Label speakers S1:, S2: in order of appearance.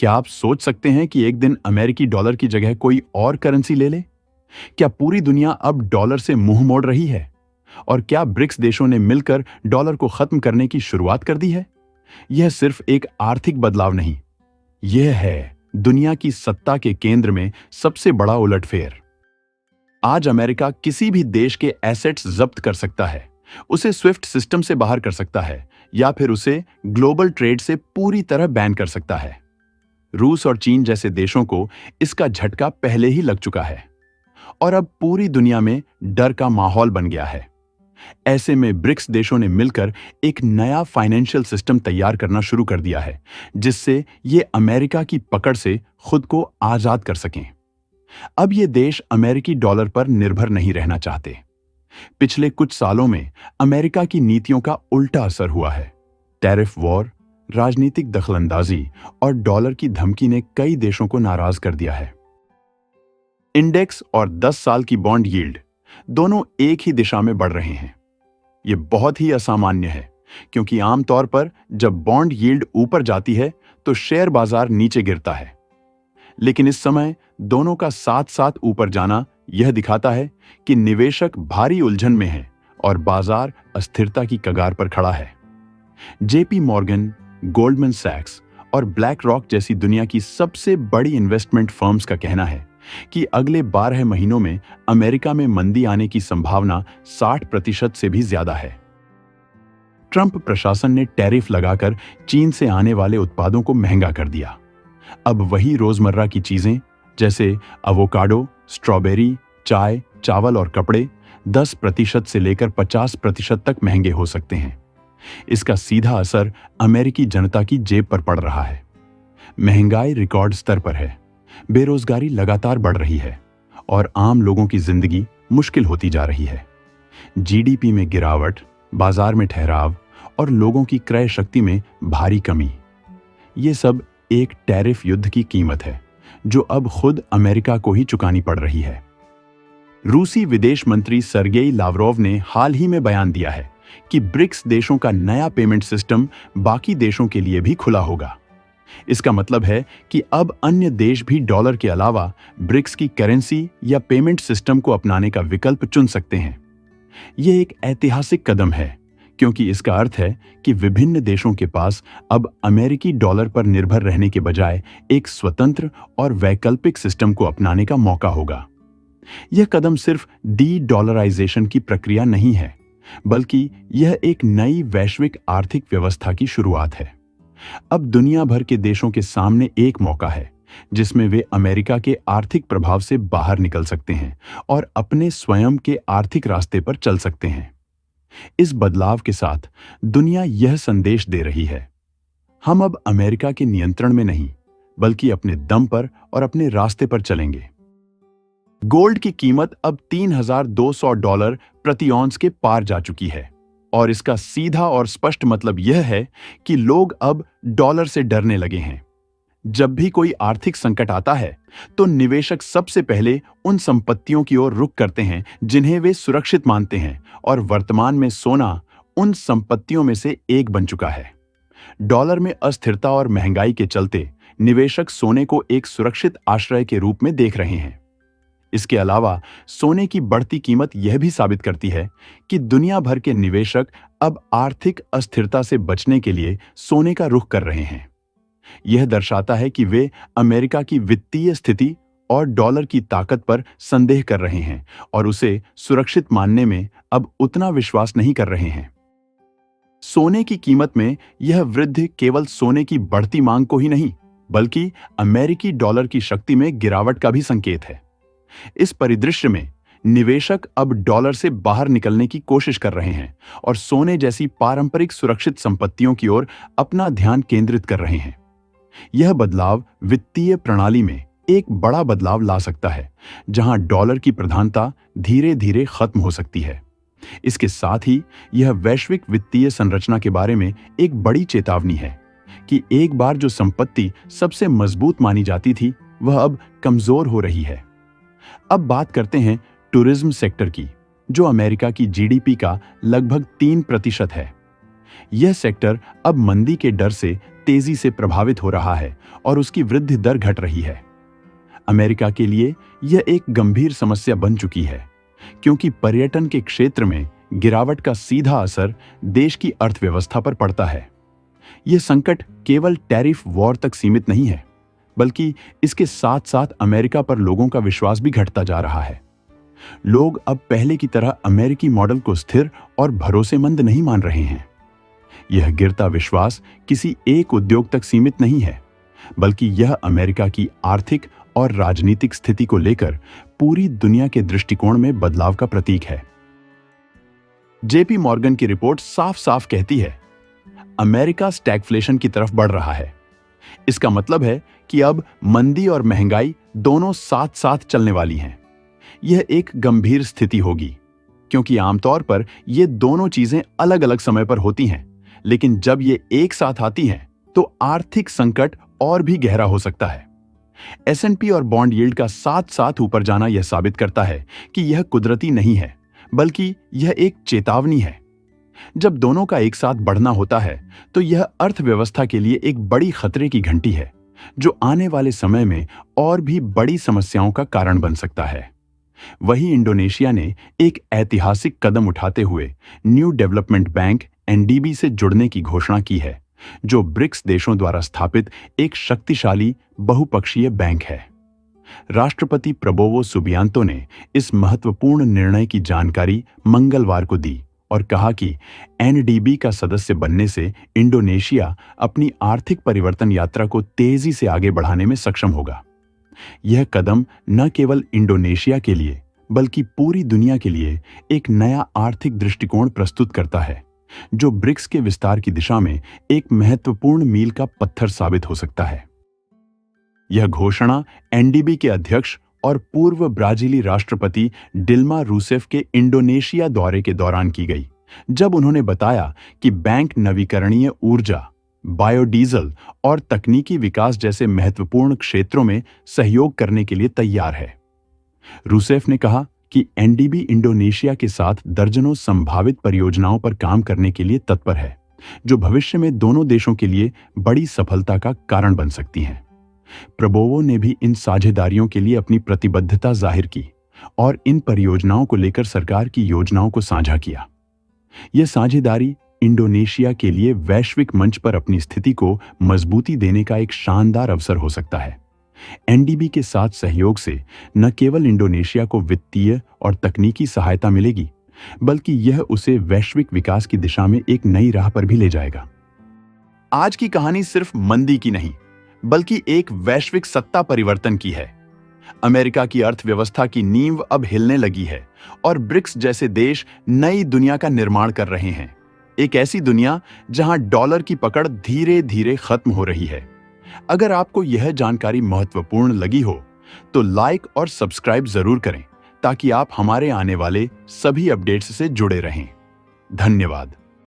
S1: क्या आप सोच सकते हैं कि एक दिन अमेरिकी डॉलर की जगह कोई और करेंसी ले ले? क्या पूरी दुनिया अब डॉलर से मुंह मोड़ रही है? और क्या ब्रिक्स देशों ने मिलकर डॉलर को खत्म करने की शुरुआत कर दी है? यह सिर्फ एक आर्थिक बदलाव नहीं, यह है दुनिया की सत्ता के केंद्र में सबसे बड़ा उलटफेर। आज अमेरिका किसी भी देश के एसेट्स जब्त कर सकता है, उसे स्विफ्ट सिस्टम से बाहर कर सकता है, या फिर उसे ग्लोबल ट्रेड से पूरी तरह बैन कर सकता है। रूस और चीन जैसे देशों को इसका झटका पहले ही लग चुका है और अब पूरी दुनिया में डर का माहौल बन गया है। ऐसे में ब्रिक्स देशों ने मिलकर एक नया फाइनेंशियल सिस्टम तैयार करना शुरू कर दिया है, जिससे ये अमेरिका की पकड़ से खुद को आजाद कर सकें। अब ये देश अमेरिकी डॉलर पर निर्भर नहीं रहना चाहते। पिछले कुछ सालों में अमेरिका की नीतियों का उल्टा असर हुआ है। टैरिफ वॉर, राजनीतिक दखलंदाजी और डॉलर की धमकी ने कई देशों को नाराज कर दिया है। इंडेक्स और 10 साल की बॉन्ड यील्ड दोनों एक ही दिशा में बढ़ रहे हैं। यह बहुत ही असामान्य है, क्योंकि आमतौर पर जब बॉन्ड यील्ड ऊपर जाती है तो शेयर बाजार नीचे गिरता है। लेकिन इस समय दोनों का साथ साथ ऊपर जाना यह दिखाता है कि निवेशक भारी उलझन में हैं और बाजार अस्थिरता की कगार पर खड़ा है। जेपी मॉर्गन, गोल्डमैन सैक्स और ब्लैक रॉक जैसी दुनिया की सबसे बड़ी इन्वेस्टमेंट फर्म्स का कहना है कि अगले 12 महीनों में अमेरिका में मंदी आने की संभावना 60% से भी ज्यादा है। ट्रंप प्रशासन ने टैरिफ लगाकर चीन से आने वाले उत्पादों को महंगा कर दिया। अब वही रोजमर्रा की चीजें जैसे अवोकाडो, स्ट्रॉबेरी, चाय, चावल और कपड़े 10% से लेकर 50% तक महंगे हो सकते हैं। इसका सीधा असर अमेरिकी जनता की जेब पर पड़ रहा है। महंगाई रिकॉर्ड स्तर पर है, बेरोजगारी लगातार बढ़ रही है और आम लोगों की जिंदगी मुश्किल होती जा रही है। जीडीपी में गिरावट, बाजार में ठहराव और लोगों की क्रय शक्ति में भारी कमी, ये सब एक टैरिफ युद्ध की कीमत है जो अब खुद अमेरिका को ही चुकानी पड़ रही है। रूसी विदेश मंत्री सर्गेई लावरोव ने हाल ही में बयान दिया है कि ब्रिक्स देशों का नया पेमेंट सिस्टम बाकी देशों के लिए भी खुला होगा। इसका मतलब है कि अब अन्य देश भी डॉलर के अलावा ब्रिक्स की करेंसी या पेमेंट सिस्टम को अपनाने का विकल्प चुन सकते हैं। यह एक ऐतिहासिक कदम है, क्योंकि इसका अर्थ है कि विभिन्न देशों के पास अब अमेरिकी डॉलर पर निर्भर रहने के बजाय एक स्वतंत्र और वैकल्पिक सिस्टम को अपनाने का मौका होगा। यह कदम सिर्फ डी डॉलराइजेशन की प्रक्रिया नहीं है, बल्कि यह एक नई वैश्विक आर्थिक व्यवस्था की शुरुआत है। अब दुनिया भर के देशों के सामने एक मौका है जिसमें वे अमेरिका के आर्थिक प्रभाव से बाहर निकल सकते हैं और अपने स्वयं के आर्थिक रास्ते पर चल सकते हैं। इस बदलाव के साथ दुनिया यह संदेश दे रही है, हम अब अमेरिका के नियंत्रण में नहीं, बल्कि अपने दम पर और अपने रास्ते पर चलेंगे। गोल्ड की कीमत अब $3,200 प्रति औंस के पार जा चुकी है और इसका सीधा और स्पष्ट मतलब यह है कि लोग अब डॉलर से डरने लगे हैं। जब भी कोई आर्थिक संकट आता है तो निवेशक सबसे पहले उन संपत्तियों की ओर रुख करते हैं जिन्हें वे सुरक्षित मानते हैं, और वर्तमान में सोना उन संपत्तियों में से एक बन चुका है। डॉलर में अस्थिरता और महंगाई के चलते निवेशक सोने को एक सुरक्षित आश्रय के रूप में देख रहे हैं। इसके अलावा सोने की बढ़ती कीमत यह भी साबित करती है कि दुनिया भर के निवेशक अब आर्थिक अस्थिरता से बचने के लिए सोने का रुख कर रहे हैं। यह दर्शाता है कि वे अमेरिका की वित्तीय स्थिति और डॉलर की ताकत पर संदेह कर रहे हैं और उसे सुरक्षित मानने में अब उतना विश्वास नहीं कर रहे हैं। सोने की कीमत में यह वृद्धि केवल सोने की बढ़ती मांग को ही नहीं, बल्कि अमेरिकी डॉलर की शक्ति में गिरावट का भी संकेत है। इस परिदृश्य में निवेशक अब डॉलर से बाहर निकलने की कोशिश कर रहे हैं और सोने जैसी पारंपरिक सुरक्षित संपत्तियों की ओर अपना ध्यान केंद्रित कर रहे हैं। यह बदलाव वित्तीय प्रणाली में एक बड़ा बदलाव ला सकता है, जहां डॉलर की प्रधानता धीरे धीरे खत्म हो सकती है। इसके साथ ही यह वैश्विक वित्तीय संरचना के बारे में एक बड़ी चेतावनी है कि एक बार जो संपत्ति सबसे मजबूत मानी जाती थी, वह अब कमजोर हो रही है। अब बात करते हैं टूरिज्म सेक्टर की, जो अमेरिका की जीडीपी का लगभग 3% है। यह सेक्टर अब मंदी के डर से तेजी से प्रभावित हो रहा है और उसकी वृद्धि दर घट रही है। अमेरिका के लिए यह एक गंभीर समस्या बन चुकी है, क्योंकि पर्यटन के क्षेत्र में गिरावट का सीधा असर देश की अर्थव्यवस्था पर पड़ता है। यह संकट केवल टैरिफ वॉर तक सीमित नहीं है, बल्कि इसके साथ साथ अमेरिका पर लोगों का विश्वास भी घटता जा रहा है। लोग अब पहले की तरह अमेरिकी मॉडल को स्थिर और भरोसेमंद नहीं मान रहे हैं। यह गिरता विश्वास किसी एक उद्योग तक सीमित नहीं है, बल्कि यह अमेरिका की आर्थिक और राजनीतिक स्थिति को लेकर पूरी दुनिया के दृष्टिकोण में बदलाव का प्रतीक है। जेपी मॉर्गन की रिपोर्ट साफ साफ कहती है, अमेरिका स्टैगफ्लेशन की तरफ बढ़ रहा है। इसका मतलब है कि अब मंदी और महंगाई दोनों साथ साथ चलने वाली हैं। यह एक गंभीर स्थिति होगी, क्योंकि आमतौर पर ये दोनों चीजें अलग अलग समय पर होती हैं, लेकिन जब ये एक साथ आती हैं, तो आर्थिक संकट और भी गहरा हो सकता है। S&P और बॉन्ड यील्ड का साथ साथ ऊपर जाना यह साबित करता है कि यह कुदरती नहीं है, बल्कि यह एक चेतावनी है। जब दोनों का एक साथ बढ़ना होता है, तो यह अर्थव्यवस्था के लिए एक बड़ी खतरे की घंटी है, जो आने वाले समय में और भी बड़ी समस्याओं का कारण बन सकता है। वहीं इंडोनेशिया ने एक ऐतिहासिक कदम उठाते हुए न्यू डेवलपमेंट बैंक NDB से जुड़ने की घोषणा की है, जो ब्रिक्स देशों द्वारा स्थापित एक शक्तिशाली बहुपक्षीय बैंक है। राष्ट्रपति प्रबोवो सुबियांतो ने इस महत्वपूर्ण निर्णय की जानकारी मंगलवार को दी और कहा कि NDB का सदस्य बनने से इंडोनेशिया अपनी आर्थिक परिवर्तन यात्रा को तेजी से आगे बढ़ाने में सक्षम होगा। यह कदम न केवल इंडोनेशिया के लिए, बल्कि पूरी दुनिया के लिए एक नया आर्थिक दृष्टिकोण प्रस्तुत करता है, जो ब्रिक्स के विस्तार की दिशा में एक महत्वपूर्ण मील का पत्थर साबित हो सकता है। यह घोषणा NDB के अध्यक्ष और पूर्व ब्राजीली राष्ट्रपति डिल्मा रूसेफ के इंडोनेशिया दौरे के दौरान की गई, जब उन्होंने बताया कि बैंक नवीकरणीय ऊर्जा, बायोडीजल और तकनीकी विकास जैसे महत्वपूर्ण क्षेत्रों में सहयोग करने के लिए तैयार है। रूसेफ ने कहा कि NDB इंडोनेशिया के साथ दर्जनों संभावित परियोजनाओं पर काम करने के लिए तत्पर है, जो भविष्य में दोनों देशों के लिए बड़ी सफलता का कारण बन सकती हैं। प्रबोवो ने भी इन साझेदारियों के लिए अपनी प्रतिबद्धता जाहिर की और इन परियोजनाओं को लेकर सरकार की योजनाओं को साझा किया। यह साझेदारी इंडोनेशिया के लिए वैश्विक मंच पर अपनी स्थिति को मजबूती देने का एक शानदार अवसर हो सकता है। NDB के साथ सहयोग से न केवल इंडोनेशिया को वित्तीय और तकनीकी सहायता मिलेगी, बल्कि यह उसे वैश्विक विकास की दिशा में एक नई राह पर भी ले जाएगा। आज की कहानी सिर्फ मंदी की नहीं, बल्कि एक वैश्विक सत्ता परिवर्तन की है। अमेरिका की अर्थव्यवस्था की नींव अब हिलने लगी है और ब्रिक्स जैसे देश नई दुनिया का निर्माण कर रहे हैं। एक ऐसी दुनिया जहां डॉलर की पकड़ धीरे धीरे खत्म हो रही है। अगर आपको यह जानकारी महत्वपूर्ण लगी हो, तो लाइक और सब्सक्राइब जरूर करें, ताकि आप हमारे आने वाले सभी अपडेट्स से जुड़े रहें। धन्यवाद।